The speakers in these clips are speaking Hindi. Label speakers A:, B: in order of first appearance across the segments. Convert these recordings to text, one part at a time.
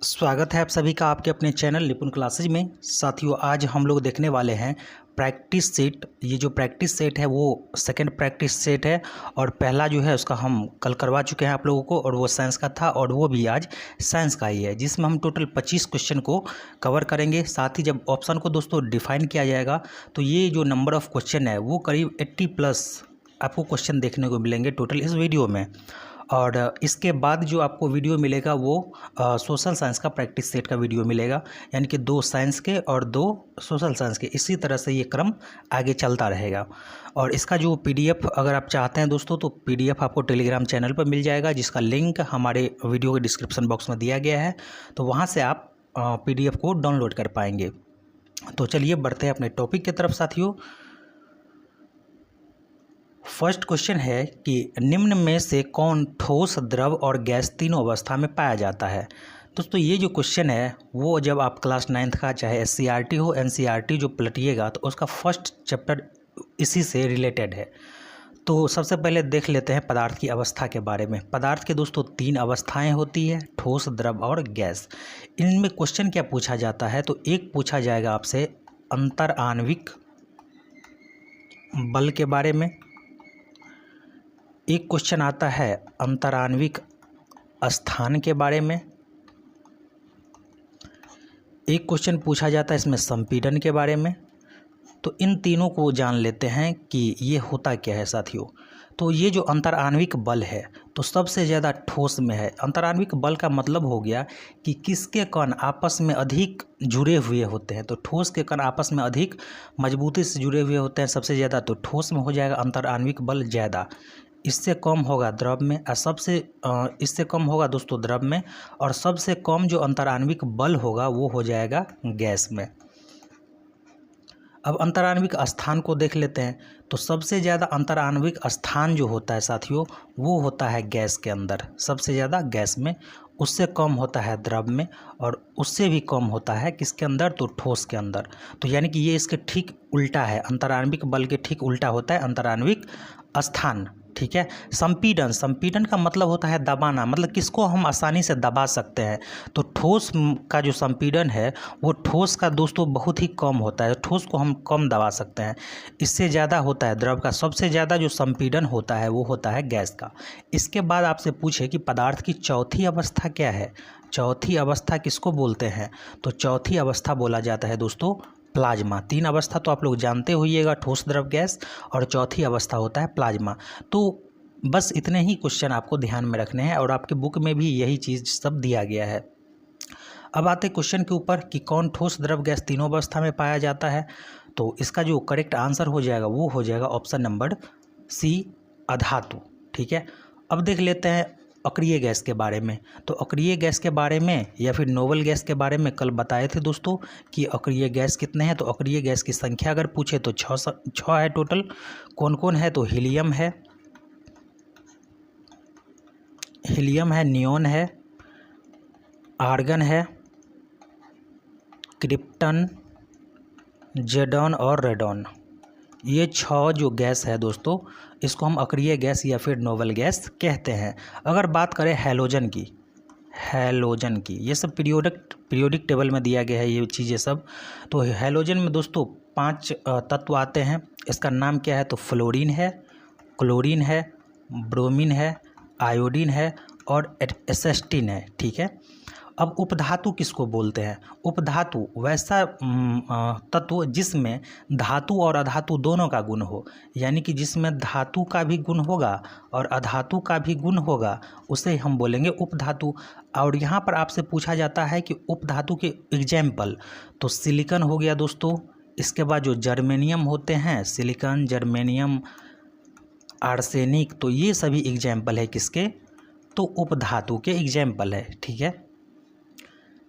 A: स्वागत है आप सभी का आपके अपने चैनल निपुण क्लासेज में। साथियों, आज हम लोग देखने वाले हैं प्रैक्टिस सेट। ये जो प्रैक्टिस सेट है वो सेकंड प्रैक्टिस सेट है और पहला जो है उसका हम कल करवा चुके हैं आप लोगों को, और वो साइंस का था और वो भी आज साइंस का ही है, जिसमें हम टोटल 25 क्वेश्चन को कवर करेंगे। साथ ही जब ऑप्शन को दोस्तों डिफाइन किया जाएगा तो ये जो नंबर ऑफ़ क्वेश्चन है वो करीब 80+ आपको क्वेश्चन देखने को मिलेंगे टोटल इस वीडियो में। और इसके बाद जो आपको वीडियो मिलेगा वो सोशल साइंस का प्रैक्टिस सेट का वीडियो मिलेगा, यानी कि 2 साइंस के और 2 सोशल साइंस के। इसी तरह से ये क्रम आगे चलता रहेगा। और इसका जो पीडीएफ अगर आप चाहते हैं दोस्तों तो पीडीएफ आपको टेलीग्राम चैनल पर मिल जाएगा, जिसका लिंक हमारे वीडियो के डिस्क्रिप्शन बॉक्स में दिया गया है, तो वहाँ से आप पीडीएफ को डाउनलोड कर पाएंगे। तो चलिए बढ़ते हैं अपने टॉपिक की तरफ साथियों। फर्स्ट क्वेश्चन है कि निम्न में से कौन ठोस, द्रव और गैस तीनों अवस्था में पाया जाता है। दोस्तों ये जो क्वेश्चन है वो जब आप क्लास 9th का चाहे एससीईआरटी हो एनसीईआरटी जो पलटिएगा तो उसका फर्स्ट चैप्टर इसी से रिलेटेड है। तो सबसे पहले देख लेते हैं पदार्थ की अवस्था के बारे में। पदार्थ के दोस्तों 3 अवस्थाएं होती है, ठोस, द्रव और गैस। इनमें क्वेश्चन क्या पूछा जाता है तो एक पूछा जाएगा आपसे अंतर आणविक बल के बारे में, एक क्वेश्चन आता है अंतराण्विक स्थान के बारे में, एक क्वेश्चन पूछा जाता है इसमें संपीड़न के बारे में। तो इन तीनों को जान लेते हैं कि ये होता क्या है साथियों। तो ये जो अंतराण्विक बल है तो सबसे ज़्यादा ठोस में है। अंतराण्विक बल का मतलब हो गया कि किसके कण आपस में अधिक जुड़े हुए होते हैं। तो ठोस के कण आपस में अधिक मजबूती से जुड़े हुए होते हैं सबसे ज़्यादा, तो ठोस में हो जाएगा अंतराण्विक बल ज़्यादा। इससे कम होगा द्रव में और इससे कम होगा दोस्तों द्रव में, और सबसे कम जो अंतराण्विक बल होगा वो हो जाएगा गैस में। अब अंतराण्विक स्थान को देख लेते हैं। तो सबसे ज़्यादा अंतराण्विक स्थान जो होता है साथियों वो होता है गैस के अंदर, सबसे ज़्यादा गैस में। उससे कम होता है द्रव में और उससे भी कम होता है किसके अंदर तो ठोस के अंदर। तो यानी कि ये इसके ठीक उल्टा है, अंतराण्विक बल के ठीक उल्टा होता है अंतराण्विक स्थान। ठीक है। संपीड़न, संपीड़न का मतलब होता है दबाना, मतलब किसको हम आसानी से दबा सकते हैं। तो ठोस का जो संपीड़न है वो ठोस का दोस्तों बहुत ही कम होता है, ठोस को हम कम दबा सकते हैं। इससे ज़्यादा होता है द्रव का। सबसे ज़्यादा जो संपीड़न होता है वो होता है गैस का। इसके बाद आपसे पूछे कि पदार्थ की चौथी अवस्था क्या है। चौथी अवस्था किसको बोलते हैं तो चौथी अवस्था बोला जाता है दोस्तों प्लाज्मा। 3 अवस्था तो आप लोग जानते होइएगा, ठोस, द्रव, गैस, और चौथी अवस्था होता है प्लाज्मा। तो बस इतने ही क्वेश्चन आपको ध्यान में रखने हैं और आपके बुक में भी यही चीज़ सब दिया गया है। अब आते क्वेश्चन के ऊपर कि कौन ठोस, द्रव, गैस तीनों अवस्था में पाया जाता है। तो इसका जो करेक्ट आंसर हो जाएगा वो हो जाएगा ऑप्शन नंबर सी, अधातु। ठीक है। अब देख लेते हैं अक्रिय गैस के बारे में। तो अक्रिय गैस के बारे में या फिर नोबल गैस के बारे में कल बताए थे दोस्तों कि अक्रिय गैस कितने हैं। तो अक्रिय गैस की संख्या अगर पूछे तो 6 है टोटल। कौन कौन है तो हीलियम है, नियोन है, आर्गन है, क्रिप्टन, जेडॉन और रेडॉन। ये 6 जो गैस है दोस्तों इसको हम अक्रिय गैस या फिर नोबल गैस कहते हैं। अगर बात करें हैलोजन की, ये सब पीरियोडिक टेबल में दिया गया है ये चीज़ें सब। तो हैलोजन में दोस्तों 5 तत्व आते हैं। इसका नाम क्या है तो फ्लोरीन है, क्लोरीन है, ब्रोमीन है, आयोडीन है और एसेस्टिन है। ठीक है। अब उपधातु किसको बोलते हैं। उपधातु वैसा तत्व जिसमें धातु और अधातु दोनों का गुण हो, यानी कि जिसमें धातु का भी गुण होगा और अधातु का भी गुण होगा, उसे हम बोलेंगे उपधातु। और यहाँ पर आपसे पूछा जाता है कि उपधातु के एग्जाम्पल, तो सिलिकॉन हो गया दोस्तों। इसके बाद जो जर्मेनियम होते हैं, सिलिकॉन, जर्मेनियम, आर्सेनिक, तो ये सभी एग्जाम्पल है किसके तो उपधातु के एग्जाम्पल है। ठीक है।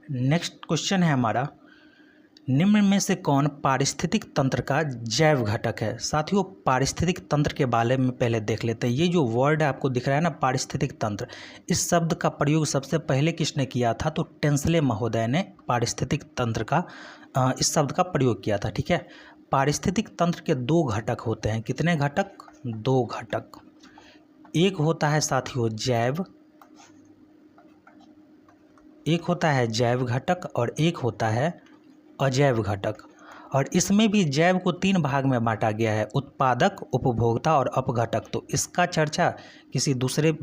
A: नेक्स्ट क्वेश्चन है हमारा, निम्न में से कौन पारिस्थितिक तंत्र का जैव घटक है। साथियों पारिस्थितिक तंत्र के बारे में पहले देख लेते हैं। ये जो वर्ड आपको दिख रहा है ना पारिस्थितिक तंत्र, इस शब्द का प्रयोग सबसे पहले किसने किया था तो टेंसले महोदय ने पारिस्थितिक तंत्र का इस शब्द का प्रयोग किया था। ठीक है। पारिस्थितिक तंत्र के 2 घटक होते हैं। कितने घटक 2 घटक। एक होता है साथियों जैव एक होता है जैव घटक और एक होता है अजैव घटक। और इसमें भी जैव को 3 भाग में बांटा गया है, उत्पादक, उपभोक्ता और अपघटक। तो इसका चर्चा किसी दूसरे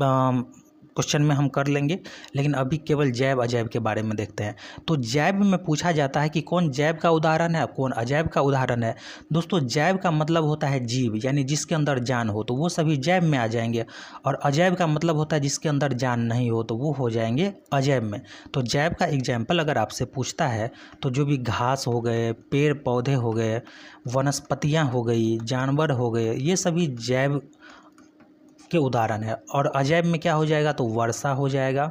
A: क्वेश्चन में हम कर लेंगे, लेकिन अभी केवल जैव अजैव के बारे में देखते हैं। तो जैव में पूछा जाता है कि कौन जैव का उदाहरण है, कौन अजैव का उदाहरण है। दोस्तों जैव का मतलब होता है जीव, यानी जिसके अंदर जान हो, तो वो सभी जैव में आ जाएंगे। और अजैव का मतलब होता है जिसके अंदर जान नहीं हो, तो वो हो जाएंगे अजैव में। तो जैव का एग्जाम्पल अगर आपसे पूछता है तो जो भी घास हो गए, पेड़ पौधे हो गए, वनस्पतियाँ हो गई, जानवर हो गए, ये सभी जैव के उदाहरण है। और अजैव में क्या हो जाएगा, तो वर्षा हो जाएगा,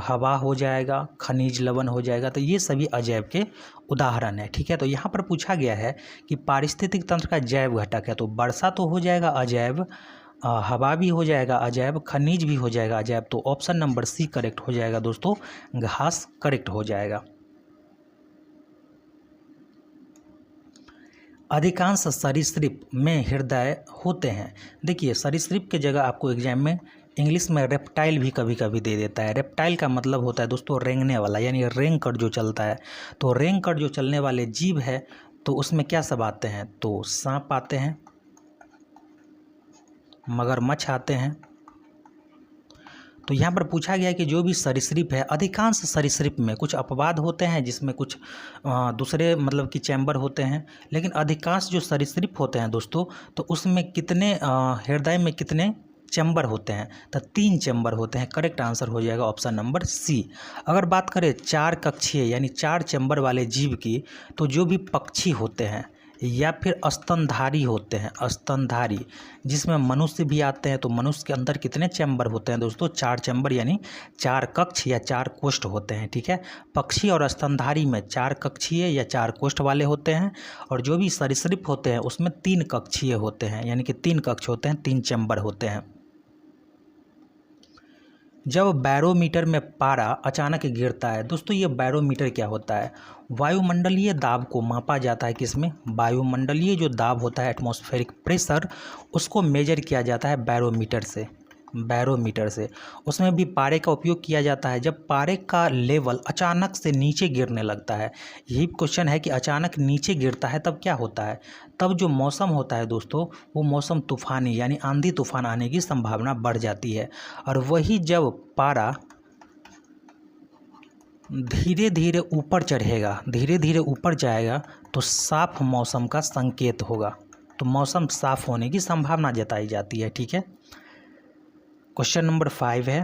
A: हवा हो जाएगा, खनिज लवण हो जाएगा। तो ये सभी अजैव के उदाहरण है। ठीक है, तो यहाँ पर पूछा गया है कि पारिस्थितिक तंत्र का जैव घटक है, तो वर्षा तो हो जाएगा अजैव, हवा भी हो जाएगा अजैव, खनिज भी हो जाएगा अजैव। तो ऑप्शन नंबर सी करेक्ट हो जाएगा दोस्तों, घास करेक्ट हो जाएगा। अधिकांश सरीसृप में हृदय होते हैं। देखिए सरीसृप के जगह आपको एग्जाम में इंग्लिश में रेप्टाइल भी कभी कभी दे देता है। रेप्टाइल का मतलब होता है दोस्तों रेंगने वाला, यानी रेंग कर जो चलता है। तो रेंग कर जो चलने वाले जीव है, तो उसमें क्या सब आते हैं, तो सांप आते हैं, मगरमच्छ आते हैं। तो यहाँ पर पूछा गया है कि जो भी सरीसृप है, अधिकांश सरीसृप में कुछ अपवाद होते हैं जिसमें कुछ दूसरे मतलब कि चैम्बर होते हैं, लेकिन अधिकांश जो सरीसृप होते हैं दोस्तों, तो उसमें कितने हृदय में कितने चैम्बर होते हैं, तो 3 चैम्बर होते हैं। करेक्ट आंसर हो जाएगा ऑप्शन नंबर सी। अगर बात करें 4 कक्षीय यानी 4 चैम्बर वाले जीव की, तो जो भी पक्षी होते हैं या फिर स्तनधारी होते हैं, स्तनधारी जिसमें मनुष्य भी आते हैं, तो मनुष्य के अंदर कितने चैम्बर होते हैं दोस्तों, 4 चैम्बर यानी 4 कक्ष या 4 कोष्ठ होते हैं। ठीक है, पक्षी और स्तनधारी में 4 कक्षीय या 4 कोष्ठ वाले होते हैं, और जो भी सरीसृप होते हैं उसमें 3 कक्षीय होते हैं, यानी कि 3 कक्ष होते हैं, 3 चैम्बर होते हैं। जब बैरोमीटर में पारा अचानक गिरता है, दोस्तों ये बैरोमीटर क्या होता है, वायुमंडलीय दाब को मापा जाता है। किसमें, वायुमंडलीय जो दाब होता है एटमॉस्फेरिक प्रेशर, उसको मेजर किया जाता है बैरोमीटर से, बैरोमीटर से। उसमें भी पारे का उपयोग किया जाता है जब पारे का लेवल अचानक से नीचे गिरने लगता है। यही क्वेश्चन है कि अचानक नीचे गिरता है तब क्या होता है, तब जो मौसम होता है दोस्तों, वो मौसम तूफानी यानी आंधी तूफान आने की संभावना बढ़ जाती है। और वही जब पारा धीरे धीरे ऊपर चढ़ेगा, धीरे धीरे ऊपर जाएगा, तो साफ मौसम का संकेत होगा, तो मौसम साफ होने की संभावना जताई जाती है। ठीक है, क्वेश्चन नंबर 5 है,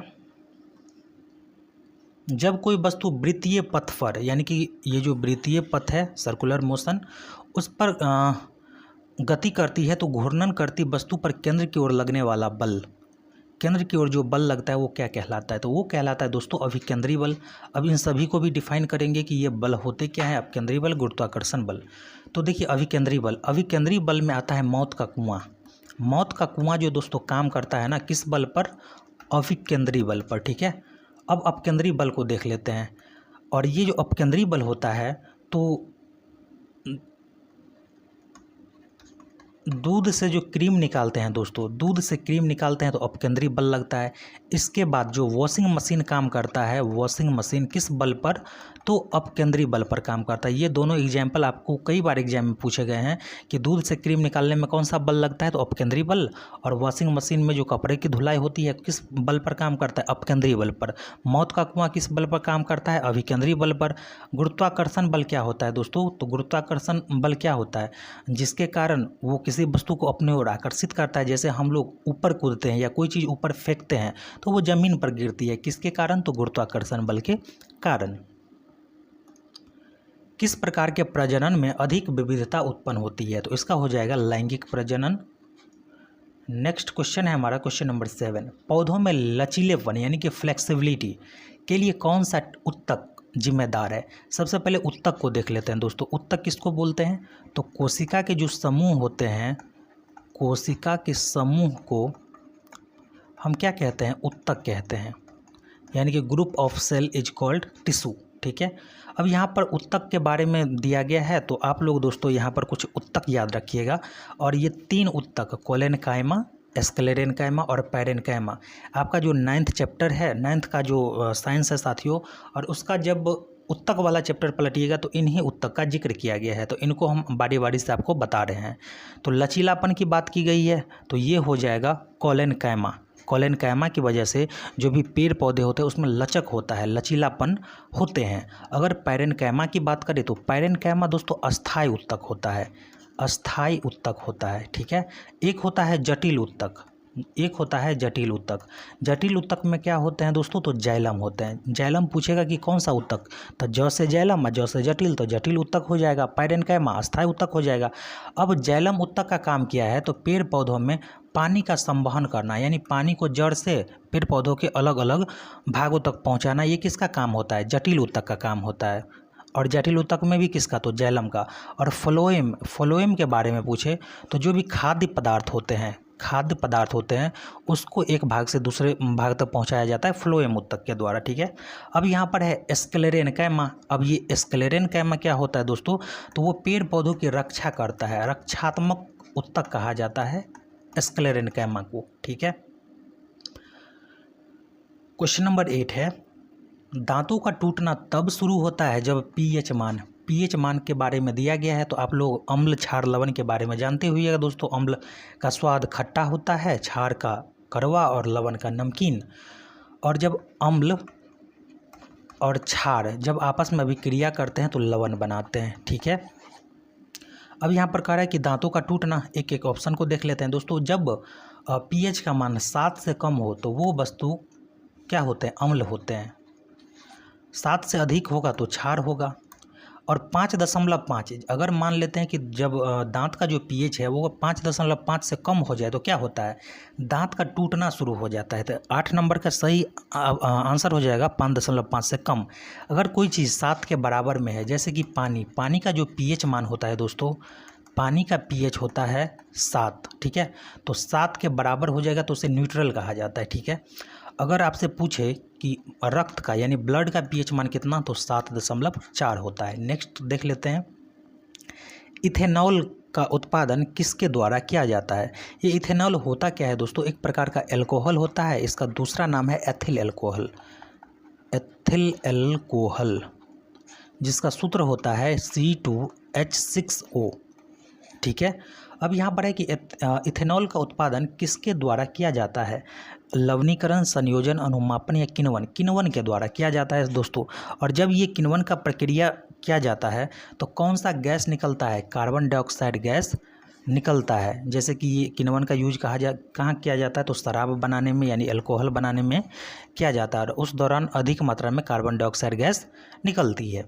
A: जब कोई वस्तु वृत्तीय पथ पर, यानी कि ये जो वृत्तीय पथ है सर्कुलर मोशन, उस पर गति करती है, तो घूर्णन करती वस्तु पर केंद्र की ओर लगने वाला बल, केंद्र की ओर जो बल लगता है वो क्या कहलाता है, तो वो कहलाता है दोस्तों अभिकेंद्री बल। अब इन सभी को भी डिफाइन करेंगे कि ये बल होते क्या है, अपकेंद्री बल, गुरुत्वाकर्षण बल। तो देखिए अभिकेंद्री बल, अभिकेंद्री बल में आता है मौत का कुआं। मौत का कुआं जो दोस्तों काम करता है ना, किस बल पर, अभिकेंद्री बल पर। ठीक है, अब अपकेंद्री बल को देख लेते हैं। और ये जो अपकेंद्री बल होता है, तो दूध से जो क्रीम निकालते हैं दोस्तों, दूध से क्रीम निकालते हैं तो अपकेंद्री बल लगता है। इसके बाद जो वॉशिंग मशीन काम करता है, वॉशिंग मशीन किस बल पर, तो अपकेंद्री बल पर काम करता है। ये दोनों एग्जाम्पल आपको कई बार एग्जाम में पूछे गए हैं कि दूध से क्रीम निकालने में कौन सा बल लगता है, तो अपकेंद्री बल। और वॉशिंग मशीन में जो कपड़े की धुलाई होती है किस बल पर काम करता है, अपकेंद्री बल पर। मौत का कुआं किस बल पर काम करता है, अभिकेंद्री बल पर। गुरुत्वाकर्षण बल क्या होता है दोस्तों, तो गुरुत्वाकर्षण बल क्या होता है, जिसके कारण वो किसी वस्तु को अपने ओर आकर्षित करता है। जैसे हम लोग ऊपर कूदते हैं या कोई चीज़ ऊपर फेंकते हैं तो वो जमीन पर गिरती है, किसके कारण, तो गुरुत्वाकर्षण बल के कारण। किस प्रकार के प्रजनन में अधिक विविधता उत्पन्न होती है, तो इसका हो जाएगा लैंगिक प्रजनन। नेक्स्ट क्वेश्चन है हमारा क्वेश्चन नंबर 7, पौधों में लचीलेपन यानी कि फ्लेक्सिबिलिटी के लिए कौन सा उत्तक जिम्मेदार है। सबसे पहले उत्तक को देख लेते हैं दोस्तों। उत्तक किसको बोलते हैं, तो कोशिका के जो समूह होते हैं, कोशिका के समूह को हम क्या कहते हैं, उत्तक कहते हैं, यानी कि group of cell is called tissue. ठीक है, अब यहाँ पर उत्तक के बारे में दिया गया है, तो आप लोग दोस्तों यहाँ पर कुछ उत्तक याद रखिएगा। और ये 3 उत्तक, कोलेनकाइमा, स्क्लेरेनकाइमा और पैरेनकाइमा। आपका जो 9th चैप्टर है, 9th का जो साइंस है साथियों, और उसका जब उत्तक वाला चैप्टर पलटिएगा तो इन्हीं उत्तक का जिक्र किया गया है, तो इनको हम बारी बारी से आपको बता रहे हैं। तो लचीलापन की बात की गई है तो ये हो जाएगा कॉलेनकाइमा। कॉलेनकाइमा की वजह से जो भी पेड़ पौधे होते हैं उसमें लचक होता है, लचीलापन होते हैं। अगर पैरेनकाइमा की बात करें तो पैरेनकाइमा दोस्तों अस्थायी उत्तक होता है, अस्थायी उत्तक होता है, ठीक है। एक होता है जटिल उत्तक, एक होता है जटिल उत्तक। जटिल उत्तक में क्या होते हैं दोस्तों, तो जाइलम होते हैं। जाइलम पूछेगा कि कौन सा उत्तक, तो ज से जाइलम, ज से जटिल, तो जटिल उत्तक हो जाएगा। पैरेनकाइमा अस्थायी उत्तक हो जाएगा। अब जाइलम उत्तक का काम क्या है, तो पेड़ पौधों में पानी का संवहन करना, यानी पानी को जड़ से पेड़ पौधों के अलग अलग भागों तक पहुँचाना, ये किसका काम होता है, जटिल उत्तक का काम होता है। और जटिल उत्तक में भी किसका, तो जाइलम का। और फ्लोएम, फ्लोएम के बारे में पूछे तो जो भी खाद्य पदार्थ होते हैं, खाद्य पदार्थ होते हैं उसको एक भाग से दूसरे भाग तक पहुंचाया जाता है फ्लोएम उत्तक के द्वारा, ठीक है। अब यहाँ पर है स्क्लेरेनकाइमा। अब ये स्क्लेरेनकाइमा क्या होता है दोस्तों, तो वो पेड़ पौधों की रक्षा करता है, रक्षात्मक उत्तक कहा जाता है स्क्लेरेनकाइमा को, ठीक है। क्वेश्चन नंबर 8 है, दांतों का टूटना तब शुरू होता है जब पीएच मान के बारे में दिया गया है। तो आप लोग अम्ल, क्षार, लवण के बारे में जानते हुए दोस्तों, अम्ल का स्वाद खट्टा होता है, क्षार का कड़वा और लवण का नमकीन। और जब अम्ल और क्षार जब आपस में अभिक्रिया करते हैं तो लवण बनाते हैं, ठीक है। अब यहाँ पर कह रहा है कि दांतों का टूटना, एक एक ऑप्शन को देख लेते हैं दोस्तों। जब पीएच का मान 7 से कम हो तो वो वस्तु क्या होते हैं, अम्ल होते हैं। 7 से अधिक होगा तो क्षार होगा। और 5.5, अगर मान लेते हैं कि जब दांत का जो पीएच है वो 5.5 से कम हो जाए तो क्या होता है, दांत का टूटना शुरू हो जाता है। तो 8 नंबर का सही आंसर हो जाएगा 5.5 से कम। अगर कोई चीज़ 7 के बराबर में है, जैसे कि पानी का जो पीएच मान होता है दोस्तों, पानी का पीएच होता है 7, ठीक है। तो 7 के बराबर हो जाएगा तो उसे न्यूट्रल कहा जाता है, ठीक है। अगर आपसे पूछे कि रक्त का यानी ब्लड का पीएच मान कितना, तो 7.4 होता है। नेक्स्ट देख लेते हैं, इथेनॉल का उत्पादन किसके द्वारा किया जाता है। ये इथेनॉल होता क्या है दोस्तों, एक प्रकार का एल्कोहल होता है। इसका दूसरा नाम है एथिल एल्कोहल, एथिल एल्कोहल, जिसका सूत्र होता है C2H6O, ठीक है। अब यहाँ पर है कि इथेनॉल का उत्पादन किसके द्वारा किया जाता है, लवणीकरण, संयोजन, अनुमापन या किण्वन, किण्वन के द्वारा किया जाता है दोस्तों। और जब ये किण्वन का प्रक्रिया किया जाता है तो कौन सा गैस निकलता है, कार्बन डाइऑक्साइड गैस निकलता है। जैसे कि ये किण्वन का यूज कहाँ किया जाता है, तो शराब बनाने में यानी अल्कोहल बनाने में किया जाता है, और उस दौरान अधिक मात्रा में कार्बन डाइऑक्साइड गैस निकलती है।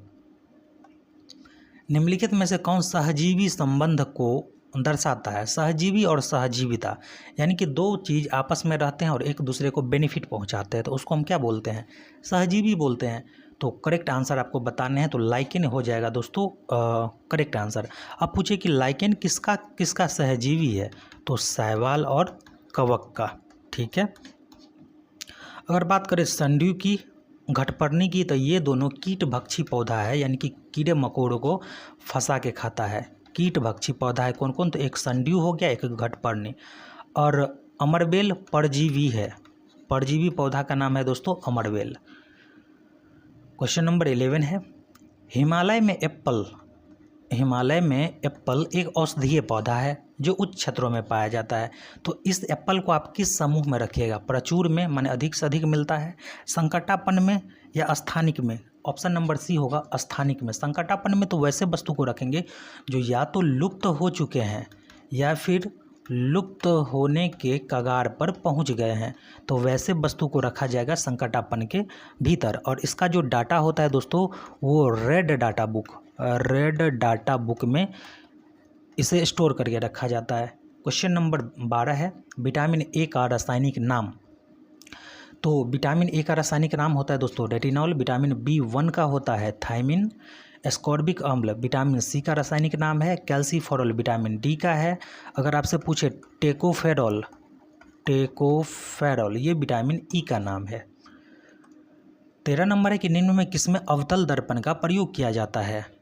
A: निम्नलिखित में से कौन सहजीवी संबंध को दर्शाता है, सहजीवी और सहजीविता, यानी कि दो चीज़ आपस में रहते हैं और एक दूसरे को बेनिफिट पहुंचाते हैं, तो उसको हम क्या बोलते हैं, सहजीवी बोलते हैं। तो करेक्ट आंसर आपको बताने हैं, तो लाइकेन हो जाएगा दोस्तों करेक्ट आंसर। अब पूछे कि लाइकेन किसका किसका सहजीवी है, तो शैवाल और कवक का, ठीक है। अगर बात करें संड्यू की, घटपर्णी की, तो ये दोनों कीटभक्षी पौधा है, यानी कि कीड़े मकोड़ों को फंसा के खाता है। कीटभक्षी पौधा है कौन कौन, तो एक संड्यू हो गया, एक घटपर्णी। और अमरबेल परजीवी है, परजीवी पौधा का नाम है दोस्तों अमरबेल। क्वेश्चन नंबर 11 है, हिमालय में एप्पल एक औषधीय पौधा है जो उच्च क्षेत्रों में पाया जाता है। तो इस एप्पल को आप किस समूह में रखिएगा, प्रचुर में माने अधिक से अधिक मिलता है, संकटापन्न में या स्थानिक में। ऑप्शन नंबर सी होगा स्थानिक में। संकटापन्न में तो वैसे वस्तु को रखेंगे जो या तो लुप्त हो चुके हैं या फिर लुप्त होने के कगार पर पहुंच गए हैं, तो वैसे वस्तु को रखा जाएगा संकटापन्न के भीतर। और इसका जो डाटा होता है दोस्तों वो रेड डाटा बुक में इसे स्टोर करके रखा जाता है। क्वेश्चन नंबर 12 है, विटामिन ए का रासायनिक नाम। तो विटामिन ए का रासायनिक नाम होता है दोस्तों रेटिनॉल, विटामिन B1 का होता है थायमिन, एस्कॉर्बिक अम्ल विटामिन सी का रासायनिक नाम है, कैल्सीफेरॉल विटामिन डी का है। अगर आपसे पूछे टेकोफेरॉल ये विटामिन ई का नाम है। 13 नंबर है कि निम्न में किसमें अवतल दर्पण का प्रयोग किया जाता है,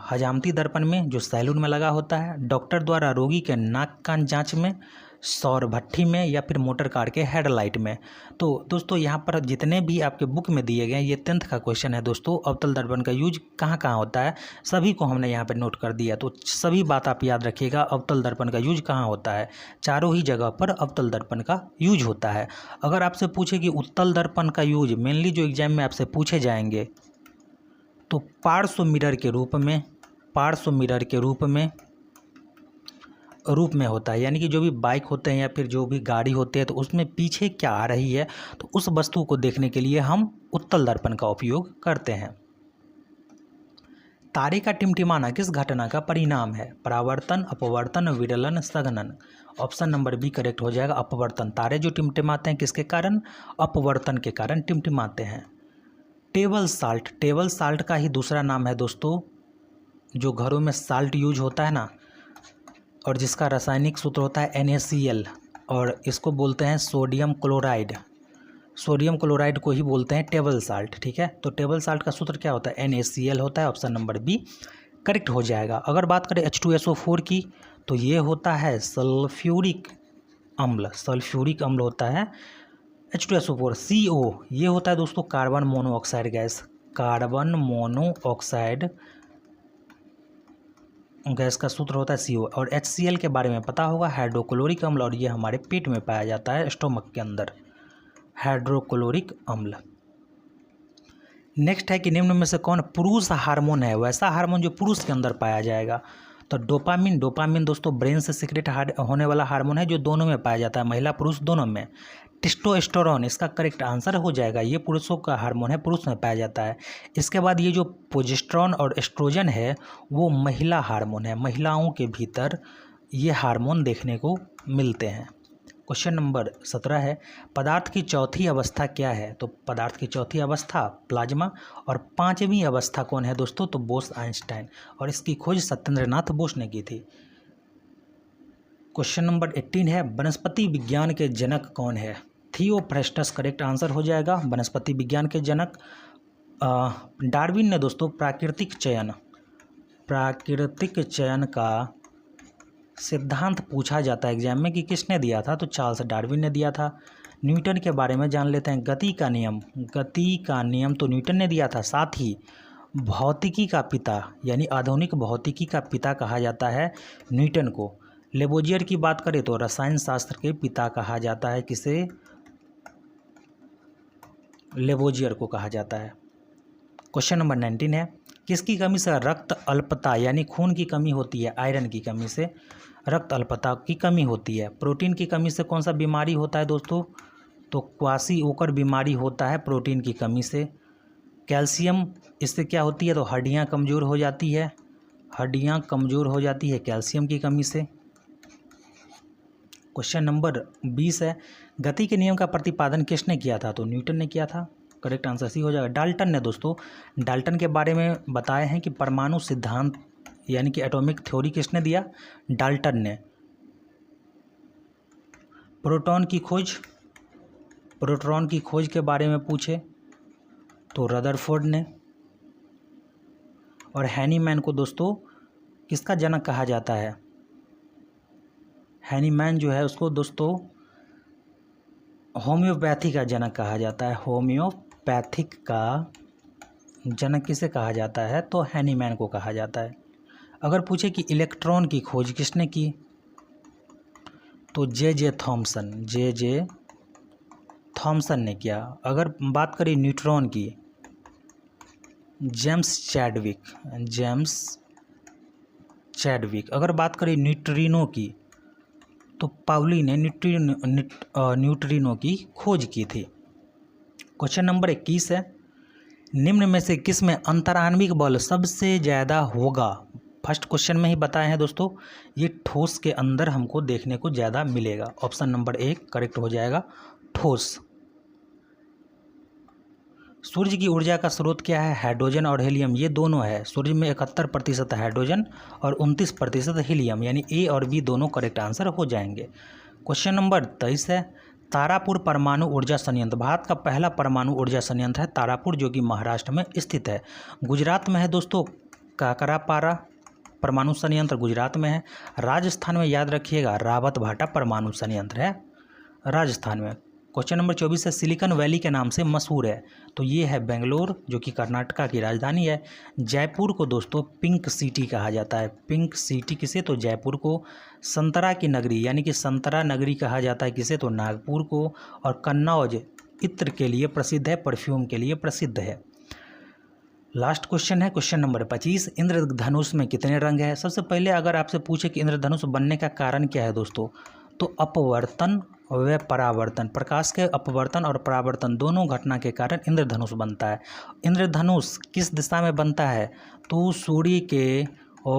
A: हजामती दर्पण में जो सैलून में लगा होता है, डॉक्टर द्वारा रोगी के नाक कान जांच में, सौर भट्ठी में या फिर मोटर कार के हेडलाइट में। तो दोस्तों यहाँ पर जितने भी आपके बुक में दिए गए हैं, ये 10th का क्वेश्चन है दोस्तों। अवतल दर्पण का यूज कहाँ कहाँ होता है, सभी को हमने यहाँ पर नोट कर दिया। तो सभी बात आप याद रखिएगा, अवतल दर्पण का यूज कहाँ होता है, चारों ही जगह पर अवतल दर्पण का यूज होता है। अगर आपसे पूछे कि उत्तल दर्पण का यूज मेनली जो एग्जाम में आपसे पूछे जाएंगे, तो पार्श्व मिरर के रूप में, पार्श्व मिरर के रूप में होता है। यानी कि जो भी बाइक होते हैं या फिर जो भी गाड़ी होती है, तो उसमें पीछे क्या आ रही है, तो उस वस्तु को देखने के लिए हम उत्तल दर्पण का उपयोग करते हैं। तारे का टिमटिमाना किस घटना का परिणाम है, परावर्तन, अपवर्तन, विरलन, सघनन। ऑप्शन नंबर बी करेक्ट हो जाएगा, अपवर्तन। तारे जो टिमटिमाते हैं किसके कारण, अपवर्तन के कारण टिमटिमाते हैं। टेबल साल्ट, टेबल साल्ट का ही दूसरा नाम है दोस्तों, जो घरों में साल्ट यूज होता है ना, और जिसका रासायनिक सूत्र होता है NaCl, और इसको बोलते हैं सोडियम क्लोराइड। सोडियम क्लोराइड को ही बोलते हैं टेबल साल्ट, ठीक है। तो टेबल साल्ट का सूत्र क्या होता है, NaCl होता है। ऑप्शन नंबर बी करेक्ट हो जाएगा। अगर बात करें H2SO4 की, तो ये होता है सल्फ्यूरिक अम्ल, सल्फ्यूरिक अम्ल होता है H2SO4। CO ये होता है दोस्तों carbon monoxide gas, carbon monoxide gas का सूत्र होता है CO। और HCl के बारे में पता होगा, हाइड्रोक्लोरिक अम्ल, और ये हमारे पेट में पाया जाता है, स्टोमक के अंदर, हाइड्रोक्लोरिक अम्ल। नेक्स्ट है कि निम्न में से कौन पुरुष हार्मोन है, वैसा हार्मोन जो पुरुष के अंदर पाया जाएगा। तो डोपामिन, डोपामिन दोस्तों ब्रेन से सीक्रेट होने वाला हार्मोन है, जो दोनों में पाया जाता है, महिला पुरुष दोनों में। टेस्टोस्टेरोन इसका करेक्ट आंसर हो जाएगा, ये पुरुषों का हार्मोन है, पुरुष में पाया जाता है। इसके बाद ये जो प्रोजेस्टेरोन और एस्ट्रोजन है, वो महिला हार्मोन है, महिलाओं के भीतर ये हार्मोन देखने को मिलते हैं। क्वेश्चन नंबर 17 है, पदार्थ की चौथी अवस्था क्या है। तो पदार्थ की चौथी अवस्था प्लाज्मा, और 5वीं अवस्था कौन है दोस्तों, तो बोस आइंस्टाइन, और इसकी खोज सत्येंद्रनाथ बोस ने की थी। क्वेश्चन नंबर 18 है, वनस्पति विज्ञान के जनक कौन है। थियोफ्रेस्टस करेक्ट आंसर हो जाएगा, वनस्पति विज्ञान के जनक। डार्विन ने दोस्तों प्राकृतिक चयन का सिद्धांत पूछा जाता है एग्जाम में कि किसने दिया था, तो चार्ल्स डार्विन ने दिया था। न्यूटन के बारे में जान लेते हैं, गति का नियम तो न्यूटन ने दिया था। साथ ही भौतिकी का पिता, यानी आधुनिक भौतिकी का पिता कहा जाता है न्यूटन को। लेबोजियर की बात करें तो रसायन शास्त्र के पिता कहा जाता है, किसे, लेबोजियर को कहा जाता है। क्वेश्चन नंबर 19 है, किसकी कमी से रक्त अल्पता यानी खून की कमी होती है, आयरन की कमी से रक्त अल्पता की कमी होती है। प्रोटीन की कमी से कौन सा बीमारी होता है दोस्तों, तो क्वाशीओकर बीमारी होता है प्रोटीन की कमी से। कैल्शियम इससे क्या होती है, तो हड्डियाँ कमज़ोर हो जाती है, हड्डियाँ कमज़ोर हो जाती है कैल्शियम की कमी से। क्वेश्चन नंबर 20 है, गति के नियम का प्रतिपादन किसने किया था, तो न्यूटन ने किया था, करेक्ट आंसर सी हो जाएगा। डाल्टन ने दोस्तों, डाल्टन के बारे में बताए हैं कि परमाणु सिद्धांत यानी कि एटॉमिक थ्योरी किसने दिया, डाल्टन ने। प्रोटॉन की खोज के बारे में पूछे तो रदरफोर्ड ने। और हैनीमैन को दोस्तों किसका जनक कहा जाता है, हैनीमैन जो है उसको दोस्तों होम्योपैथी का जनक कहा जाता है। होम्योपैथिक का जनक किसे कहा जाता है, तो हैनीमैन को कहा जाता है। अगर पूछे कि इलेक्ट्रॉन की खोज किसने की, तो जे थॉमसन ने किया। अगर बात करें न्यूट्रॉन की, जेम्स चैडविक। अगर बात करें न्यूट्रिनो की, तो पाउली ने न्यूट्रिनो की खोज की थी। क्वेश्चन नंबर 21 है, निम्न में से किस में अंतराण्विक बल सबसे ज़्यादा होगा। फर्स्ट क्वेश्चन में ही बताए हैं दोस्तों, ये ठोस के अंदर हमको देखने को ज़्यादा मिलेगा। ऑप्शन नंबर 1 करेक्ट हो जाएगा, ठोस। सूर्य की ऊर्जा का स्रोत क्या है, हाइड्रोजन और हीलियम, ये दोनों है। सूर्य में 71% हाइड्रोजन और 29% हीलियम, यानी ए और बी दोनों करेक्ट आंसर हो जाएंगे। क्वेश्चन नंबर 23 है, तारापुर परमाणु ऊर्जा संयंत्र भारत का पहला परमाणु ऊर्जा संयंत्र है तारापुर, जो कि महाराष्ट्र में स्थित है। गुजरात में है दोस्तों काकरापारा, परमाणु संयंत्र गुजरात में है। राजस्थान में याद रखिएगा रावत भाटा परमाणु संयंत्र है राजस्थान में। क्वेश्चन नंबर 24 है सिलिकॉन वैली के नाम से मशहूर है, तो ये है बेंगलोर जो कि कर्नाटका की राजधानी है। जयपुर को दोस्तों पिंक सिटी कहा जाता है। पिंक सिटी किसे, तो जयपुर को। संतरा की नगरी यानी कि संतरा नगरी कहा जाता है किसे, तो नागपुर को। और कन्नौज इत्र के लिए प्रसिद्ध है, परफ्यूम के लिए प्रसिद्ध है। लास्ट क्वेश्चन है क्वेश्चन नंबर 25, इंद्रधनुष में कितने रंग है। सबसे पहले अगर आपसे पूछे कि इंद्रधनुष बनने का कारण क्या है दोस्तों, तो अपवर्तन व परावर्तन, प्रकाश के अपवर्तन और परावर्तन दोनों घटना के कारण इंद्रधनुष बनता है। इंद्रधनुष किस दिशा में बनता है, तो सूर्य के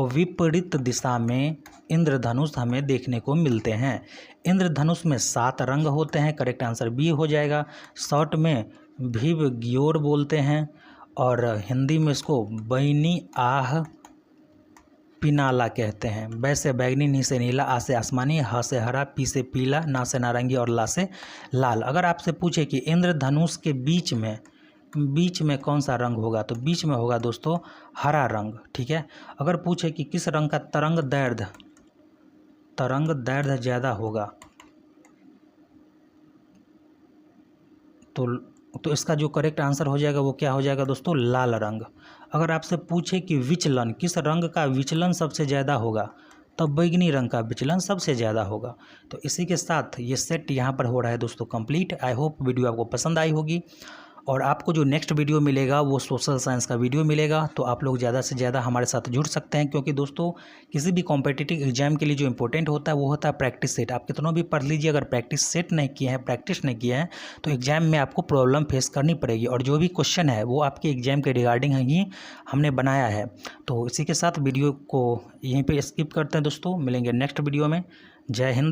A: विपरीत दिशा में इंद्रधनुष हमें देखने को मिलते हैं। इंद्रधनुष में 7 रंग होते हैं, करेक्ट आंसर बी हो जाएगा। शॉर्ट में भीव ग्योर बोलते हैं और हिंदी में इसको बैनी आह पिनाला कहते हैं। बै से बैगनी, नी से नीला, आ से आसमानी, ह से हरा, पी से पीला, ना से नारंगी और ला से लाल। अगर आपसे पूछे कि इंद्रधनुष के बीच में कौन सा रंग होगा, तो बीच में होगा दोस्तों हरा रंग, ठीक है। अगर पूछे कि किस रंग का तरंग दैर्ध्य ज़्यादा होगा, तो इसका जो करेक्ट आंसर हो जाएगा वो क्या हो जाएगा दोस्तों, लाल रंग। अगर आपसे पूछे कि विचलन, किस रंग का विचलन सबसे ज़्यादा होगा, तब बैगनी रंग का विचलन सबसे ज़्यादा होगा। तो इसी के साथ ये सेट यहाँ पर हो रहा है दोस्तों कंप्लीट। आई होप वीडियो आपको पसंद आई होगी और आपको जो नेक्स्ट वीडियो मिलेगा वो सोशल साइंस का वीडियो मिलेगा। तो आप लोग ज़्यादा से ज़्यादा हमारे साथ जुड़ सकते हैं, क्योंकि दोस्तों किसी भी कॉम्पिटिटिव एग्जाम के लिए जो इंपॉर्टेंट होता है वो होता है प्रैक्टिस सेट। आप कितना भी पढ़ लीजिए, अगर प्रैक्टिस सेट नहीं किए हैं, प्रैक्टिस नहीं किए हैं, तो एग्जाम में आपको प्रॉब्लम फेस करनी पड़ेगी। और जो भी क्वेश्चन है वो आपके एग्जाम के रिगार्डिंग ही हमने बनाया है। तो इसी के साथ वीडियो को यहीं पर स्किप करते हैं दोस्तों, मिलेंगे नेक्स्ट वीडियो में। जय हिंद।